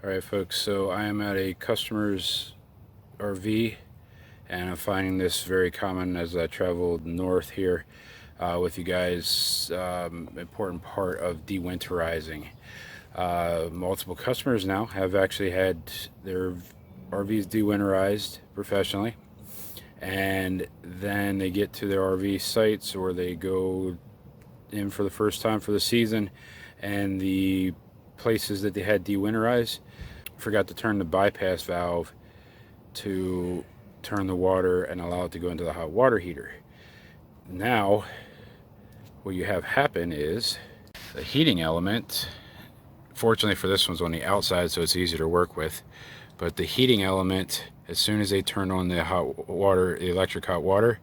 Alright folks, so I am at a customer's RV and I'm finding this very common as I traveled north here with you guys. Important part of dewinterizing. Multiple customers now have actually had their RVs dewinterized professionally, and then they get to their RV sites or they go in for the first time for the season, and the places that they had dewinterized forgot to turn the bypass valve to turn the water and allow it to go into the hot water heater. Now what you have happen is the heating element, fortunately for this one's on the outside so it's easy to work with, but the heating element, as soon as they turned on the hot water, the electric hot water,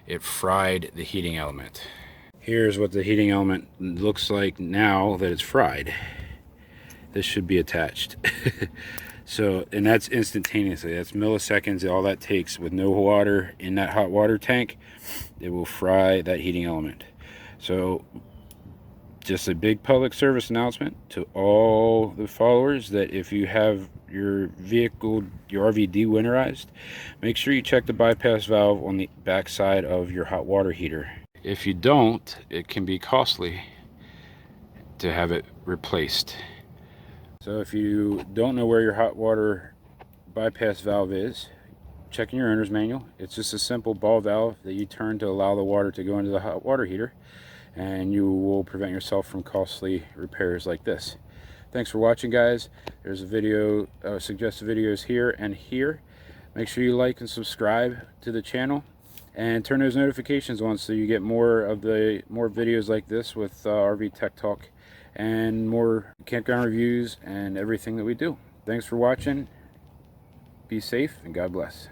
it fried the heating element. Here's what the heating element looks like now that it's fried. This should be attached. So, and that's instantaneously, that's milliseconds, all that takes. With no water in that hot water tank, it will fry that heating element. So just a big public service announcement to all the followers that if you have your vehicle, your RV dewinterized, make sure you check the bypass valve on the back side of your hot water heater. If you don't, it can be costly to have it replaced. So if you don't know where your hot water bypass valve is, check in your owner's manual. It's just a simple ball valve that you turn to allow the water to go into the hot water heater, and you will prevent yourself from costly repairs like this. Thanks for watching, guys. There's a video, suggested videos here and here. Make sure you like and subscribe to the channel and turn those notifications on so you get more videos like this with RV Tech Talk and more campground reviews and everything that we do. Thanks for watching. Be safe and God bless.